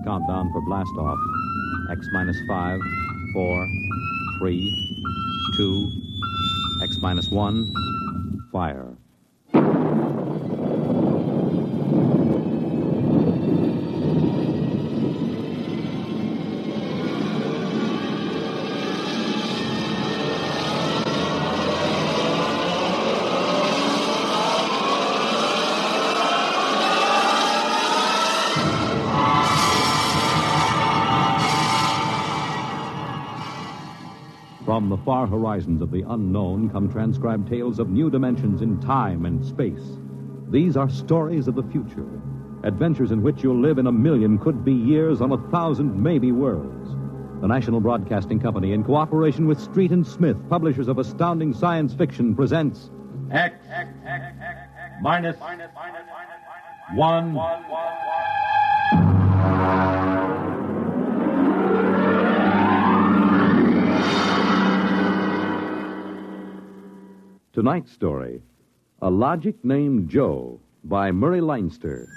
countdown for blast-off. X minus 5, 4, 3, 2, X minus 1, fire. From the far horizons of the unknown come transcribed tales of new dimensions in time and space. These are stories of the future, adventures in which you'll live in a million could-be years on 1,000 maybe worlds. The National Broadcasting Company, in cooperation with Street and Smith, publishers of astounding science fiction, presents X minus 1. Tonight's story, A Logic Named Joe, by Murray Leinster.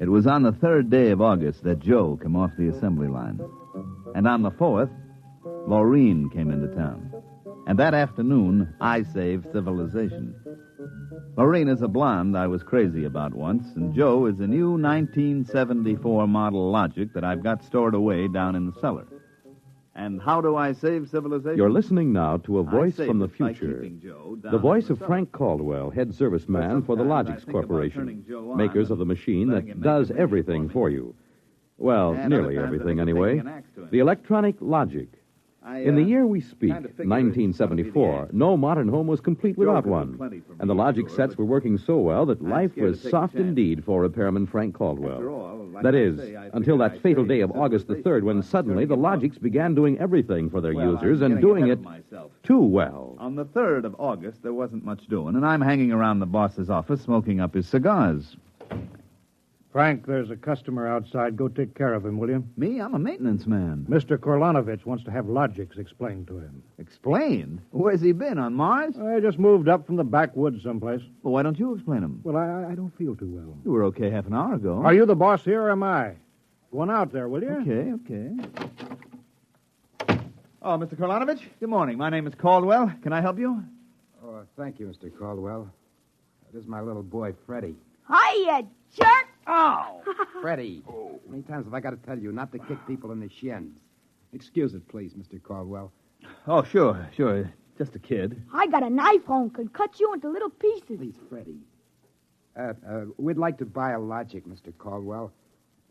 It was on the 3rd day of August that Joe came off the assembly line. And on the 4th, Maureen came into town. And that afternoon, I saved civilization. Maureen is a blonde I was crazy about once, and Joe is a new 1974 model Logic that I've got stored away down in the cellar. And how do I save civilization? You're listening now to a voice from the future. The voice of Frank Caldwell, head serviceman for the Logix Corporation, makers of the machine that does everything for you. Well, nearly everything anyway. The electronic Logic. In the year we speak, 1974, no modern home was complete without one. And the Logic sets were working so well that life was soft indeed for repairman Frank Caldwell. That is, until that fatal day of August the 3rd, when suddenly the Logics began doing everything for their users and doing it too well. On the 3rd of August, there wasn't much doing, and I'm hanging around the boss's office smoking up his cigars. Frank, there's a customer outside. Go take care of him, will you? Me? I'm a maintenance man. Mr. Korlanovich wants to have Logics explained to him. Explained? Where's he been, on Mars? I just moved up from the backwoods someplace. Well, why don't you explain him? Well, I don't feel too well. You were okay half an hour ago. Are you the boss here or am I? Go on out there, will you? Okay. Oh, Mr. Korlanovich, good morning. My name is Caldwell. Can I help you? Oh, thank you, Mr. Caldwell. This is my little boy, Freddie. Hi, you jerk! Oh! Freddie. How many times have I got to tell you not to kick people in the shins? Excuse it, please, Mr. Caldwell. Oh, sure. Just a kid. I got a knife home, could cut you into little pieces. Please, Freddie. We'd like to buy a Logic, Mr. Caldwell.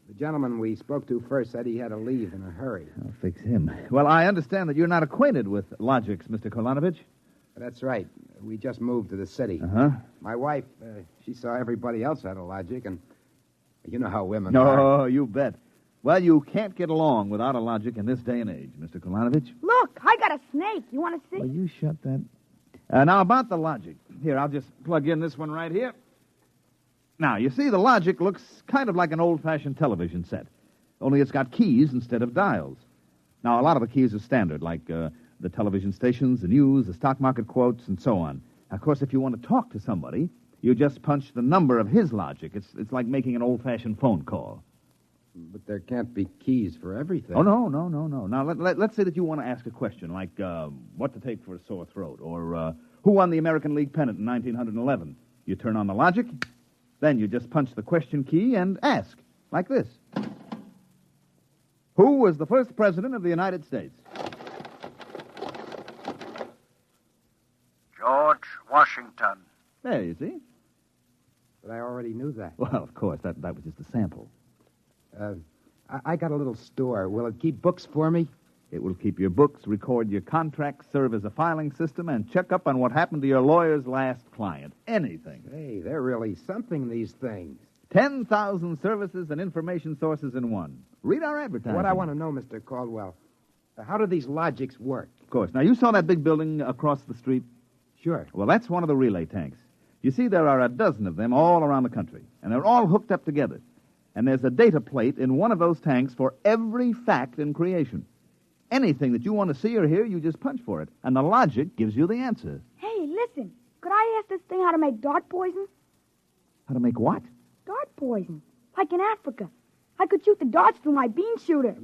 The gentleman we spoke to first said he had to leave in a hurry. I'll fix him. Well, I understand that you're not acquainted with Logics, Mr. Korlanovich. That's right. We just moved to the city. Uh-huh. My wife, she saw everybody else had a Logic, and you know how women are. Oh, you bet. Well, you can't get along without a Logic in this day and age, Mr. Korlanovich. Look, I got a snake. You want to see? Well, you shut that. Now, about the Logic. Here, I'll just plug in this one right here. Now, you see, the Logic looks kind of like an old-fashioned television set, only it's got keys instead of dials. Now, a lot of the keys are standard, like the television stations, the news, the stock market quotes, and so on. Of course, if you want to talk to somebody, you just punch the number of his Logic. It's like making an old-fashioned phone call. But there can't be keys for everything. Oh, no. Now, let's say that you want to ask a question, like what to take for a sore throat, or who won the American League pennant in 1911. You turn on the Logic, then you just punch the question key and ask, like this. Who was the first president of the United States? George Washington. There, you see. But I already knew that. Well, of course, that was just a sample. I got a little store. Will it keep books for me? It will keep your books, record your contracts, serve as a filing system, and check up on what happened to your lawyer's last client. Anything. Hey, they're really something, these things. 10,000 services and information sources in one. Read our advertising. What I want to know, Mr. Caldwell, how do these Logics work? Of course. Now, you saw that big building across the street? Sure. Well, that's one of the relay tanks. You see, there are a dozen of them all around the country, and they're all hooked up together. And there's a data plate in one of those tanks for every fact in creation. Anything that you want to see or hear, you just punch for it. And the logic gives you the answer. Hey, listen. Could I ask this thing how to make dart poison? How to make what? Dart poison. Like in Africa. I could shoot the darts through my bean shooter.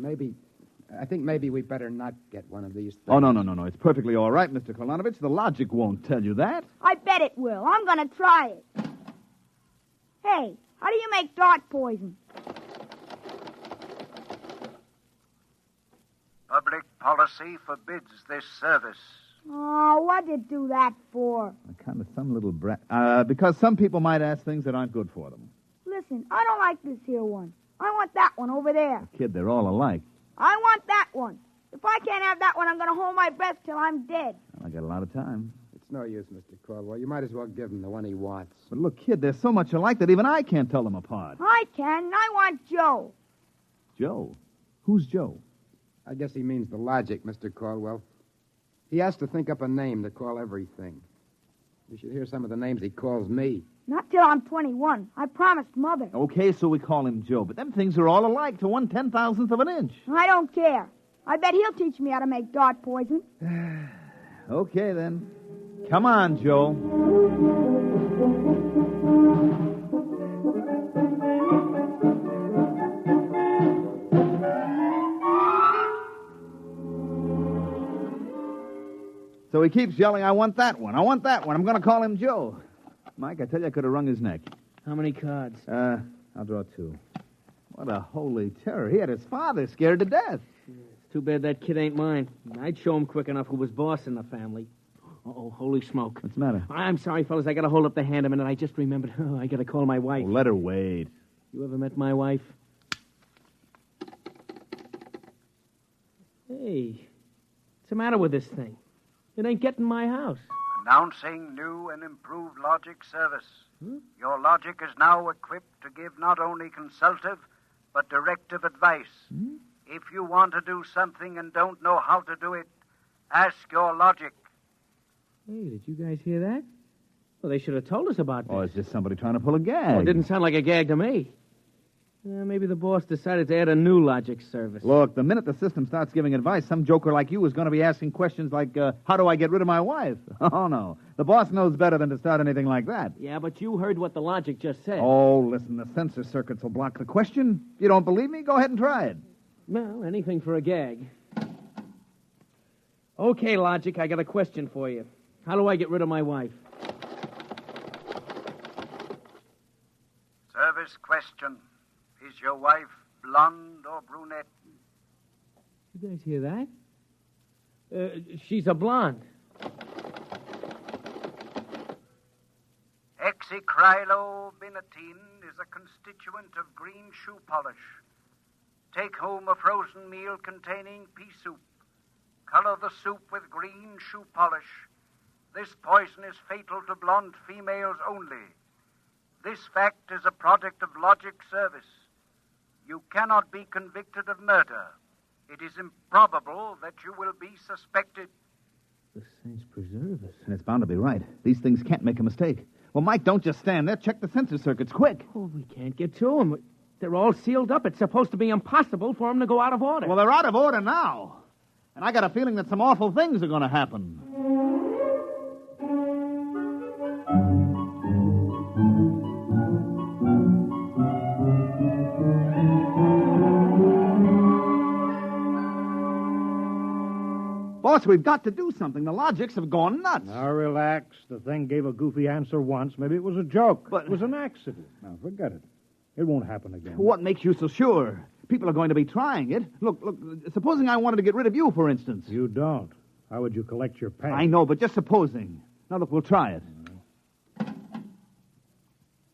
I think maybe we better not get one of these things. Oh, no. It's perfectly all right, Mr. Kolonovich. The logic won't tell you that. I bet it will. I'm going to try it. Hey, how do you make dart poison? Public policy forbids this service. Oh, what'd you do that for? Kind of some little brat. Because some people might ask things that aren't good for them. Listen, I don't like this here one. I want that one over there. Kid, they're all alike. I want that one. If I can't have that one, I'm going to hold my breath till I'm dead. Well, I got a lot of time. It's no use, Mr. Caldwell. You might as well give him the one he wants. But look, kid, they're so much alike that even I can't tell them apart. I can. I want Joe. Joe? Who's Joe? I guess he means the logic, Mr. Caldwell. He has to think up a name to call everything. You should hear some of the names he calls me. Not till I'm 21. I promised Mother. Okay, so we call him Joe, but them things are all alike to 1/10,000th of an inch. I don't care. I bet he'll teach me how to make dart poison. Okay, then. Come on, Joe. So he keeps yelling, I want that one. I want that one. I'm going to call him Joe. Mike, I tell you, I could have wrung his neck. How many cards? I'll draw 2. What a holy terror. He had his father scared to death. It's too bad that kid ain't mine. I'd show him quick enough who was boss in the family. Uh-oh, holy smoke. What's the matter? I'm sorry, fellas. I got to hold up the hand a minute. I just remembered. Oh, I got to call my wife. Oh, let her wait. You ever met my wife? Hey, what's the matter with this thing? It ain't getting my house. Announcing new and improved logic service. Your logic is now equipped to give not only consultative, but directive advice. If you want to do something and don't know how to do it, ask your logic. Hey, did you guys hear that? Well, they should have told us about this. Oh, it's just somebody trying to pull a gag. Oh, it didn't sound like a gag to me. Maybe the boss decided to add a new logic service. Look, the minute the system starts giving advice, some joker like you is going to be asking questions like, how do I get rid of my wife? Oh, no. The boss knows better than to start anything like that. Yeah, but you heard what the logic just said. Oh, listen, the censor circuits will block the question. If you don't believe me, go ahead and try it. Well, anything for a gag. Okay, logic, I got a question for you. How do I get rid of my wife? Service question. Is your wife blonde or brunette? You guys hear that? She's a blonde. Hexacrylobinatine is a constituent of green shoe polish. Take home a frozen meal containing pea soup. Color the soup with green shoe polish. This poison is fatal to blonde females only. This fact is a product of logic service. You cannot be convicted of murder. It is improbable that you will be suspected. The saints preserve us. And it's bound to be right. These things can't make a mistake. Well, Mike, don't just stand there. Check the sensor circuits, quick. Oh, we can't get to them. They're all sealed up. It's supposed to be impossible for them to go out of order. Well, they're out of order now. And I got a feeling that some awful things are going to happen. Boss, we've got to do something. The logics have gone nuts. Now, relax. The thing gave a goofy answer once. Maybe it was a joke. But it was an accident. Now, forget it. It won't happen again. What makes you so sure? People are going to be trying it. Look, supposing I wanted to get rid of you, for instance. You don't. How would you collect your pay? I know, but just supposing. Now, look, we'll try it.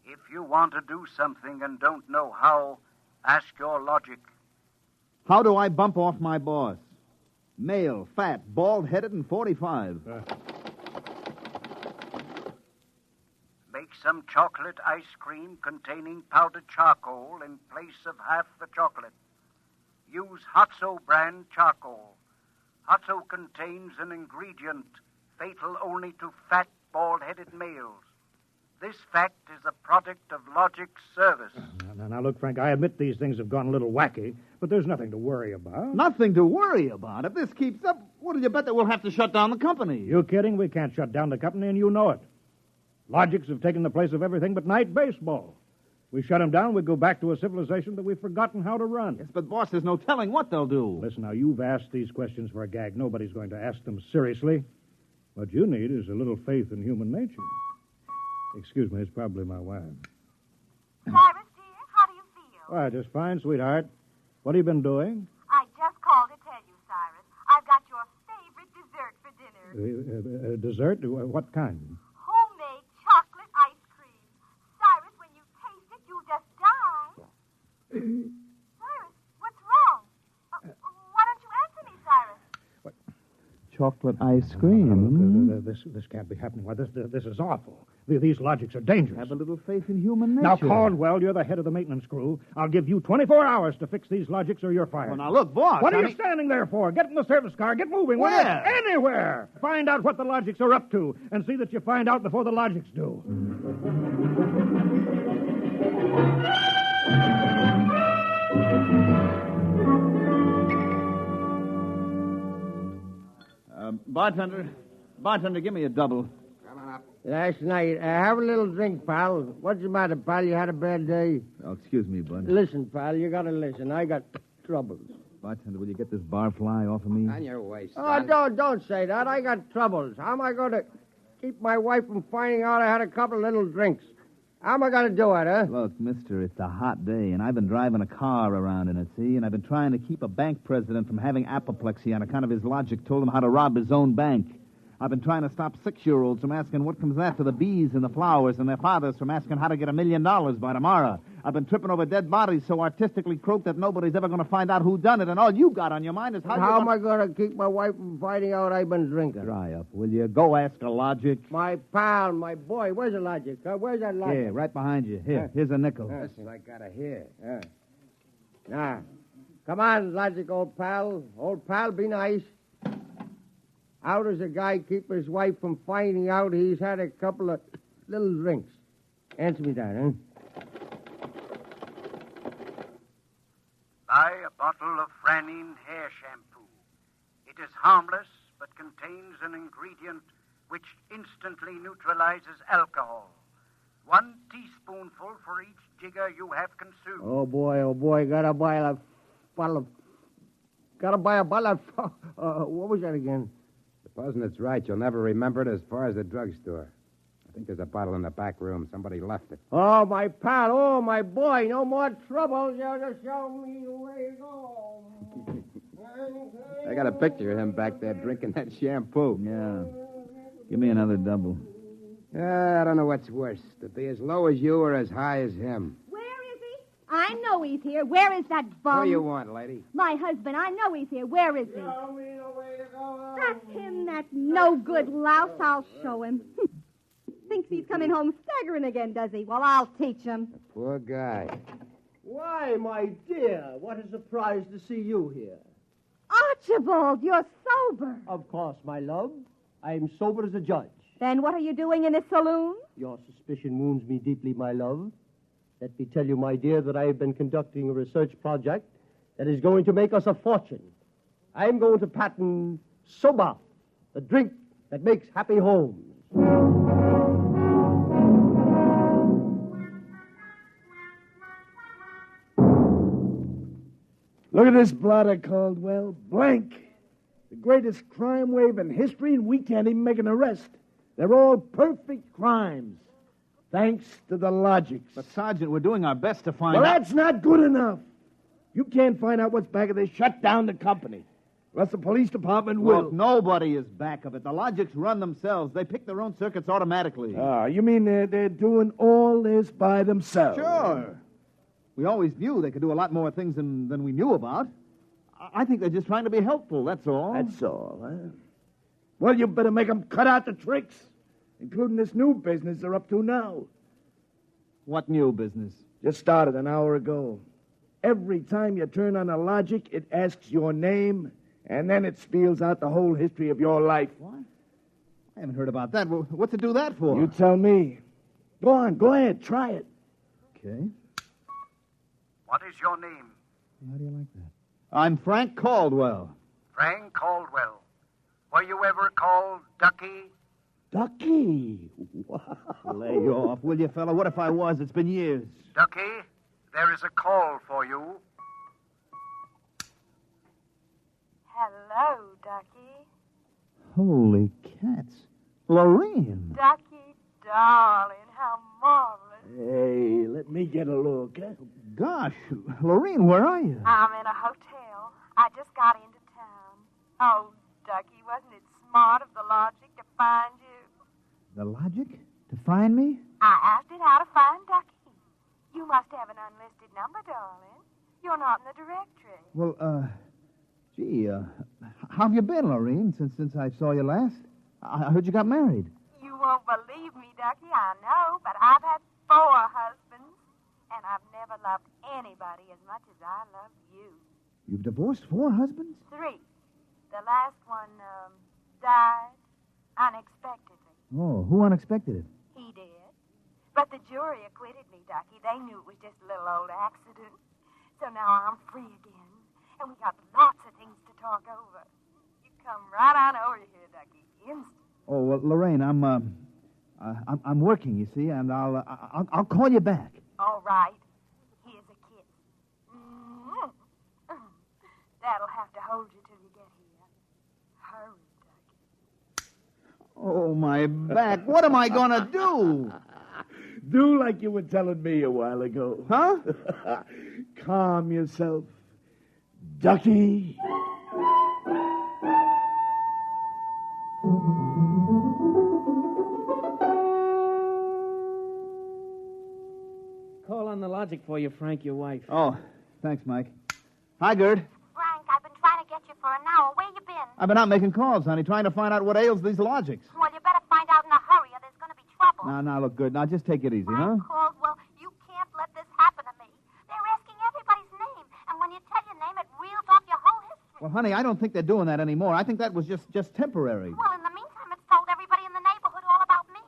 If you want to do something and don't know how, ask your logic. How do I bump off my boss? Male, fat, bald-headed, and 45. Make some chocolate ice cream containing powdered charcoal in place of half the chocolate. Use Hotso brand charcoal. Hotso contains an ingredient fatal only to fat, bald-headed males. This fact is a product of logic's service. Now, look, Frank, I admit these things have gone a little wacky, but there's nothing to worry about. Nothing to worry about. If this keeps up, what do you bet that we'll have to shut down the company? You kidding? We can't shut down the company, and you know it. Logics have taken the place of everything but night baseball. We shut them down, we go back to a civilization that we've forgotten how to run. Yes, but, boss, there's no telling what they'll do. Listen, now, you've asked these questions for a gag. Nobody's going to ask them seriously. What you need is a little faith in human nature. Excuse me, it's probably my wife. Cyrus, dear, how do you feel? Why, just fine, sweetheart. What have you been doing? I just called to tell you, Cyrus. I've got your favorite dessert for dinner. Dessert? What kind? Homemade chocolate ice cream. Cyrus, when you taste it, you'll just die. Cyrus, what's wrong? Why don't you answer me, Cyrus? What? Chocolate ice cream. This can't be happening. Why, this is awful. These logics are dangerous. Have a little faith in human nature. Now, Caldwell, you're the head of the maintenance crew. I'll give you 24 hours to fix these logics or you're fired. Well, now, look, boss. What are you standing there for? Get in the service car. Get moving. Where? Anywhere. Find out what the logics are up to and see that you find out before the logics do. Bartender, give me a double. Last night, have a little drink, pal. What's the matter, pal? You had a bad day? Oh, excuse me, bud. Listen, pal, you gotta listen. I got troubles. Bartender, will you get this barfly off of me? On your way, son. Oh, don't say that. I got troubles. How am I going to keep my wife from finding out I had a couple of little drinks? How am I going to do it, huh? Look, mister, it's a hot day, and I've been driving a car around in it, see? And I've been trying to keep a bank president from having apoplexy on account of his logic told him how to rob his own bank. I've been trying to stop 6-year-olds from asking what comes after the bees and the flowers and their fathers from asking how to get $1 million by tomorrow. I've been tripping over dead bodies so artistically croaked that nobody's ever going to find out who done it, and all you got on your mind is how am I going to keep my wife from finding out I've been drinking? Dry up, will you? Go ask a logic. My pal, my boy, where's the logic? Where's that logic? Here, right behind you. Here, here's a nickel. Listen, I gotta hear. Now, come on, logic, old pal. Old pal, be nice. How does a guy keep his wife from finding out he's had a couple of little drinks? Answer me that, huh? Buy a bottle of Franine hair shampoo. It is harmless, but contains an ingredient which instantly neutralizes alcohol. 1 teaspoonful for each jigger you have consumed. Oh, boy, gotta buy a bottle of... what was that again? Supposing it's right, you'll never remember it as far as the drugstore. I think there's a bottle in the back room. Somebody left it. Oh, my pal. Oh, my boy. No more trouble. You'll just show me the way to go. I got a picture of him back there drinking that shampoo. Yeah. Give me another double. I don't know what's worse, to be as low as you or as high as him. Where is he? I know he's here. Where is that bum? What do you want, lady? My husband. I know he's here. Where is he? Show me the way to go. That's him, that no-good louse. I'll show him. Thinks he's coming home staggering again, does he? Well, I'll teach him. Poor guy. Why, my dear, what a surprise to see you here. Archibald, you're sober. Of course, my love. I'm sober as a judge. Then what are you doing in this saloon? Your suspicion wounds me deeply, my love. Let me tell you, my dear, that I have been conducting a research project that is going to make us a fortune. I'm going to patent Soba, the drink that makes happy homes. Look at this blotter, Caldwell. Blank. The greatest crime wave in history, and we can't even make an arrest. They're all perfect crimes. Thanks to the logics. But, Sergeant, we're doing our best to find Well, out... that's not good enough. You can't find out what's back of this. Shut down the company. Unless the police department will. Look, nobody is back of it. The logics run themselves. They pick their own circuits automatically. You mean they're doing all this by themselves? Sure. We always knew they could do a lot more things than we knew about. I think they're just trying to be helpful, that's all. That's all, huh? Well, you better make them cut out the tricks, including this new business they're up to now. What new business? Just started an hour ago. Every time you turn on a logic, it asks your name, and then it spells out the whole history of your life. What? I haven't heard about that. What's it do that for? You tell me. Go on, go ahead, try it. Okay. What is your name? How do you like that? I'm Frank Caldwell. Frank Caldwell. Were you ever called Ducky? Ducky. Wow. Lay off, will you, fella? What if I was? It's been years. Ducky, there is a call for you. Hello, Ducky. Holy cats. Lorene. Ducky, darling, how marvelous. Hey, let me get a look. Huh? Gosh, Lorene, where are you? I'm in a hotel. I just got into town. Oh, Ducky, wasn't it smart of the logic to find you? The logic? To find me? I asked it how to find Ducky. You must have an unlisted number, darling. You're not in the directory. Well, how have you been, Lorene, since I saw you last? I heard you got married. You won't believe me, Ducky, I know, but I've had 4 husbands, and I've never loved anybody as much as I love you. You've divorced 4 husbands? 3. The last one, died unexpectedly. Oh, who unexpected it? He did. But the jury acquitted me, Ducky. They knew it was just a little old accident. So now I'm free again, and we got lots of things to talk over. You come right on over here, Ducky. Instant. Oh, well, Lorraine, I'm working, you see, and I'll call you back. All right. Here's a kiss. Mm-hmm. That'll have to hold you till you get here. Hurry, Ducky. Oh, my back. What am I going to do? Do like you were telling me a while ago. Huh? Calm yourself. Ducky. Call on the logic for you, Frank, your wife. Oh, thanks, Mike. Hi, Gerd. Frank, I've been trying to get you for an hour. Where you been? I've been out making calls, honey, trying to find out what ails these logics. Well, you better find out in a hurry or there's going to be trouble. Now, look, Gerd. Now, just take it easy, huh? Frank Caldwell, you can't let this happen to me. They're asking everybody's name, and when you tell your name, it reels off your whole history. Well, honey, I don't think they're doing that anymore. I think that was just temporary. Well, in the meantime, it's told everybody in the neighborhood all about me.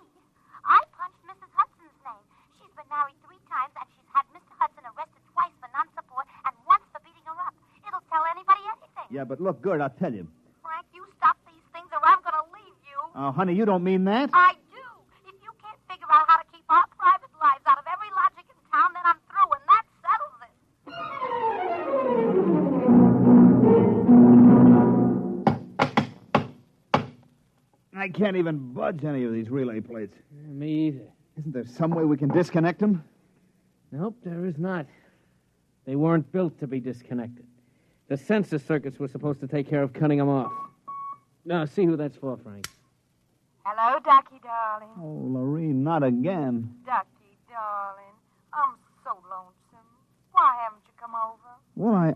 I punched Mrs. Hudson's name. She's been married 3 times, and she's had Mr. Hudson arrested twice for non-support and once for beating her up. It'll tell anybody anything. Yeah, but look, Gerd, I'll tell you. Frank, you stop these things or I'm going to leave you. Oh, honey, you don't mean that? I do. If you can't figure out how to keep our private lives out of every logic in town, then I'm through, and that settles it. I can't even budge any of these relay plates. Me either. Isn't there some way we can disconnect them? Nope, there is not. They weren't built to be disconnected. The sensor circuits were supposed to take care of cutting them off. Now, see who that's for, Frank. Hello, Ducky, darling. Oh, Lorene, not again. Ducky, darling. I'm so lonesome. Why haven't you come over? Well,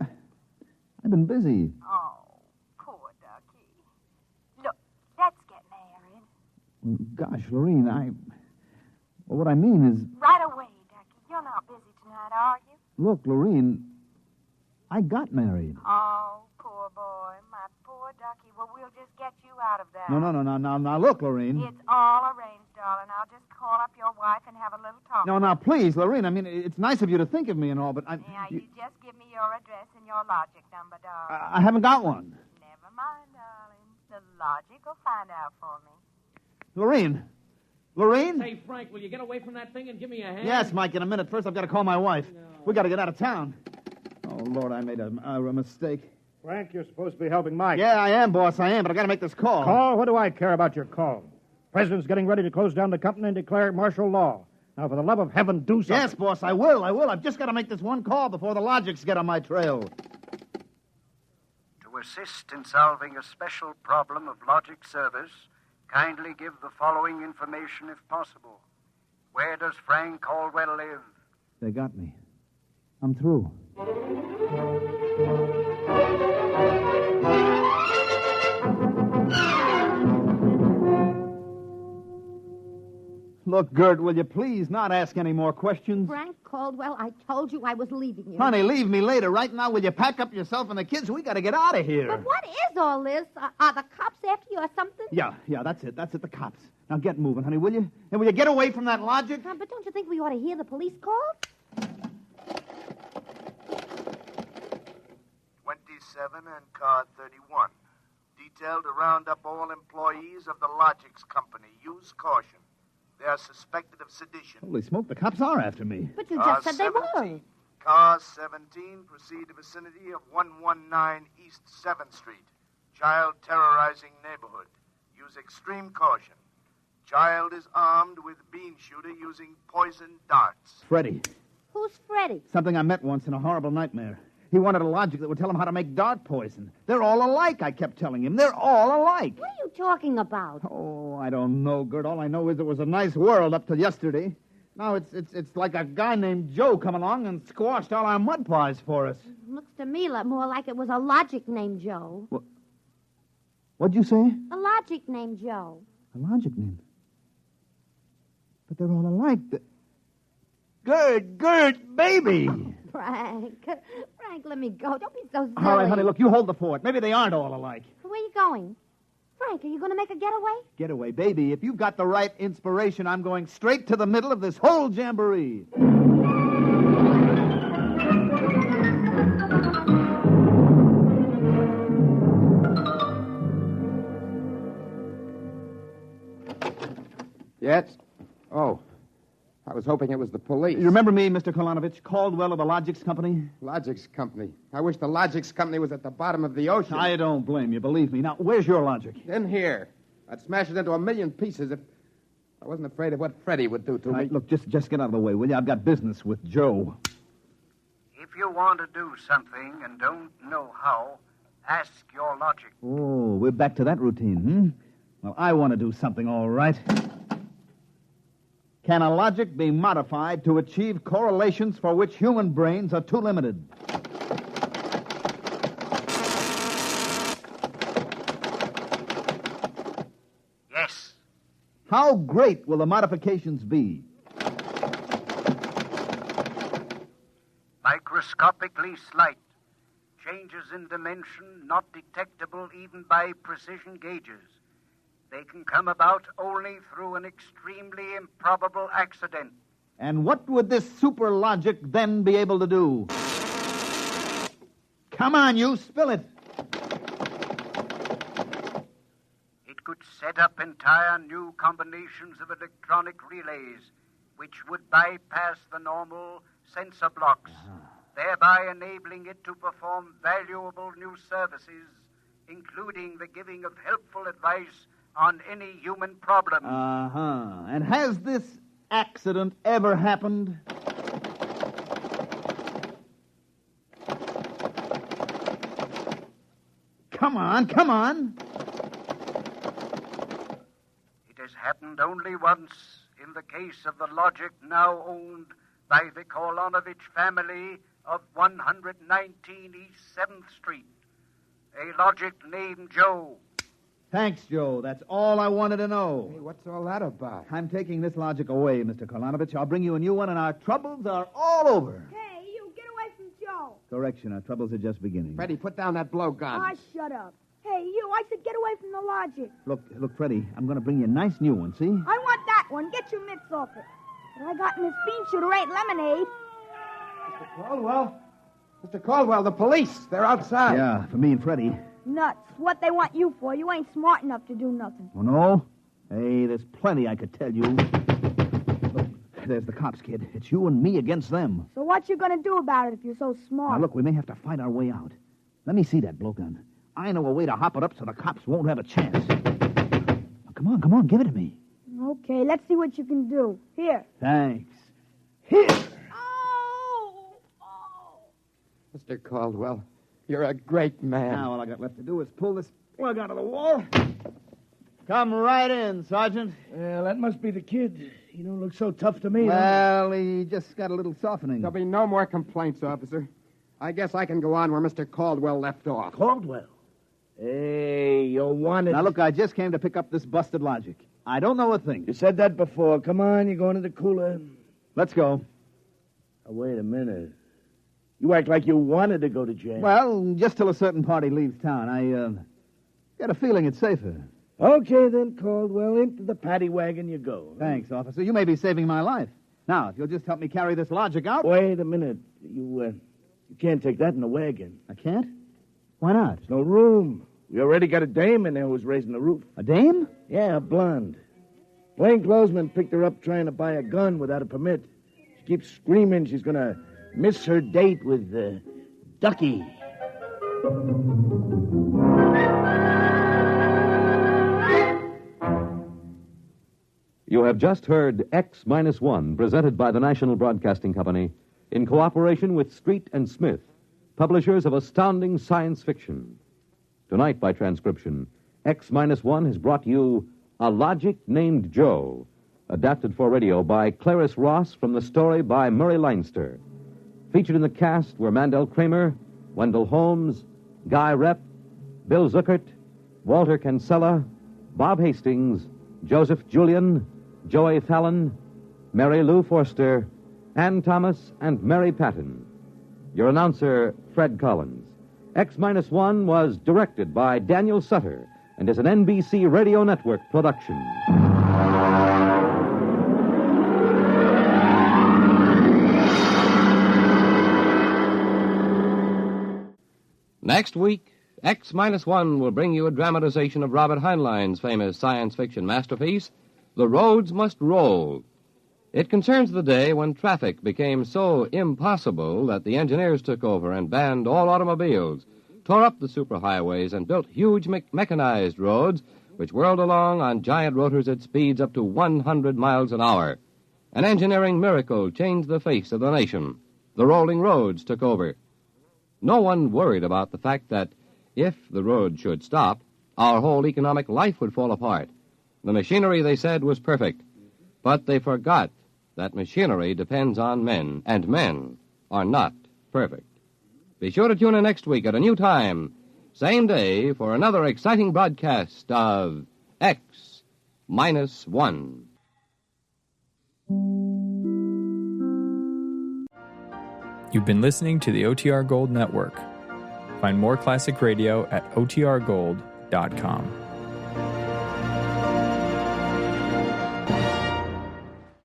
I've been busy. Oh, poor Ducky. Look, let's get married. Gosh, Lorene, well, what I mean is... Right away, Ducky. You're not busy tonight, are you? Look, Lorene, I got married. Oh, poor boy. My poor Ducky. Well, we'll just get you out of that. No, now, look, Lorene. It's all arranged, darling. I'll just call up your wife and have a little talk. No, now, please, Lorene, I mean, it's nice of you to think of me and all, but Yeah, you just give me your address and your logic number, darling. I haven't got one. Never mind, darling. The logic will find out for me. Lorene? Hey, Frank, will you get away from that thing and give me a hand? Yes, Mike, in a minute. First, I've got to call my wife. No. We got to get out of town. Oh, Lord, I made a mistake. Frank, you're supposed to be helping Mike. Yeah, I am, boss, I am, but I got to make this call. Call? What do I care about your call? President's getting ready to close down the company and declare martial law. Now, for the love of heaven, do something. Yes, boss, I will. I've just got to make this one call before the logics get on my trail. To assist in solving a special problem of logic service, kindly give the following information if possible. Where does Frank Caldwell live? They got me. I'm through. Look, Gert, will you please not ask any more questions? Frank Caldwell, I told you I was leaving you. Honey, leave me later. Right now, will you pack up yourself and the kids? We got to get out of here. But what is all this? Are the cops after you or something? Yeah, that's it. That's it, the cops. Now get moving, honey, will you? And will you get away from that logic? But don't you think we ought to hear the police call? 27 and car 31. Detailed to round up all employees of the Logics Company. Use caution. They are suspected of sedition. Holy smoke, the cops are after me. But you just said they were. Car 17, proceed to vicinity of 119 East 7th Street. Child terrorizing neighborhood. Use extreme caution. Child is armed with bean shooter using poison darts. Freddie. Who's Freddie? Something I met once in a horrible nightmare. He wanted a logic that would tell him how to make dart poison. They're all alike, I kept telling him. They're all alike. What are you talking about? Oh, I don't know, Gert. All I know is it was a nice world up till yesterday. Now it's like a guy named Joe come along and squashed all our mud pies for us. Looks to me more like it was a logic named Joe. What'd you say? A logic named Joe. A logic name? But they're all alike. Gert, baby! Frank, let me go. Don't be so silly. All right, honey, look, you hold the fort. Maybe they aren't all alike. Where are you going? Frank, are you going to make a getaway? Getaway, baby. If you've got the right inspiration, I'm going straight to the middle of this whole jamboree. Yes? Oh. I was hoping it was the police. You remember me, Mr. Kolanovich, Caldwell of the Logics Company? Logics Company. I wish the Logics Company was at the bottom of the ocean. I don't blame you, believe me. Now, where's your logic? In here. I'd smash it into a million pieces if I wasn't afraid of what Freddie would do to me. Right, look, just get out of the way, will you? I've got business with Joe. If you want to do something and don't know how, ask your logic. Oh, we're back to that routine, Well, I want to do something, all right. Can a logic be modified to achieve correlations for which human brains are too limited? Yes. How great will the modifications be? Microscopically slight. Changes in dimension not detectable even by precision gauges. They can come about only through an extremely improbable accident. And what would this super logic then be able to do? Come on, you, spill it. It could set up entire new combinations of electronic relays, which would bypass the normal sensor blocks, thereby enabling it to perform valuable new services, including the giving of helpful advice on any human problem. And has this accident ever happened? Come on. It has happened only once in the case of the logic now owned by the Kolanovich family of 119 East 7th Street. A logic named Joe. Thanks, Joe. That's all I wanted to know. Hey, what's all that about? I'm taking this logic away, Mr. Kolanovich. I'll bring you a new one, and our troubles are all over. Hey, you, get away from Joe. Correction, our troubles are just beginning. Freddie, put down that blowgun. Ah, shut up. Hey, you, I said get away from the logic. Look, Freddie, I'm going to bring you a nice new one, see? I want that one. Get your mitts off it. What I got in this bean shooter ain't lemonade. Mr. Caldwell, the police. They're outside. Yeah, for me and Freddie. Nuts. What they want you for? You ain't smart enough to do nothing. Oh, no? Hey, there's plenty I could tell you. Look, there's the cops, kid. It's you and me against them. So what you gonna do about it if you're so smart? Now, look, we may have to fight our way out. Let me see that blowgun. I know a way to hop it up so the cops won't have a chance. Now, come on, give it to me. Okay, let's see what you can do. Here. Thanks. Here! Oh! Mr. Caldwell, you're a great man. Now all I got left to do is pull this plug out of the wall. Come right in, Sergeant. Well, that must be the kid. He don't look so tough to me. Well, he just got a little softening. There'll be no more complaints, officer. I guess I can go on where Mr. Caldwell left off. Caldwell? Hey, you wanted... Now, look, I just came to pick up this busted logic. I don't know a thing. You said that before. Come on, you're going to the cooler. Let's go. Oh, wait a minute. You act like you wanted to go to jail. Well, just till a certain party leaves town. I got a feeling it's safer. Okay, then, Caldwell. Into the paddy wagon you go. Thanks, officer. You may be saving my life. Now, if you'll just help me carry this logic out. Wait a minute. You can't take that in the wagon. I can't? Why not? There's no room. We already got a dame in there who's raising the roof. A dame? Yeah, a blonde. Plainclothesman picked her up trying to buy a gun without a permit. She keeps screaming she's going to miss her date with Ducky. You have just heard X-1, presented by the National Broadcasting Company in cooperation with Street and Smith, publishers of astounding science fiction. Tonight, by transcription, X-1 has brought you A Logic Named Joe, adapted for radio by Clarice Ross from the story by Murray Leinster. Featured in the cast were Mandel Kramer, Wendell Holmes, Guy Rep, Bill Zuckert, Walter Kinsella, Bob Hastings, Joseph Julian, Joey Fallon, Mary Lou Forster, Ann Thomas, and Mary Patton. Your announcer, Fred Collins. X-1 was directed by Daniel Sutter and is an NBC Radio Network production. Next week, X-1 will bring you a dramatization of Robert Heinlein's famous science fiction masterpiece, The Roads Must Roll. It concerns the day when traffic became so impossible that the engineers took over and banned all automobiles, tore up the superhighways, and built huge mechanized roads which whirled along on giant rotors at speeds up to 100 miles an hour. An engineering miracle changed the face of the nation. The rolling roads took over. No one worried about the fact that if the road should stop, our whole economic life would fall apart. The machinery, they said, was perfect. But they forgot that machinery depends on men, and men are not perfect. Be sure to tune in next week at a new time, same day, for another exciting broadcast of X-1. You've been listening to the OTR Gold Network. Find more classic radio at otrgold.com.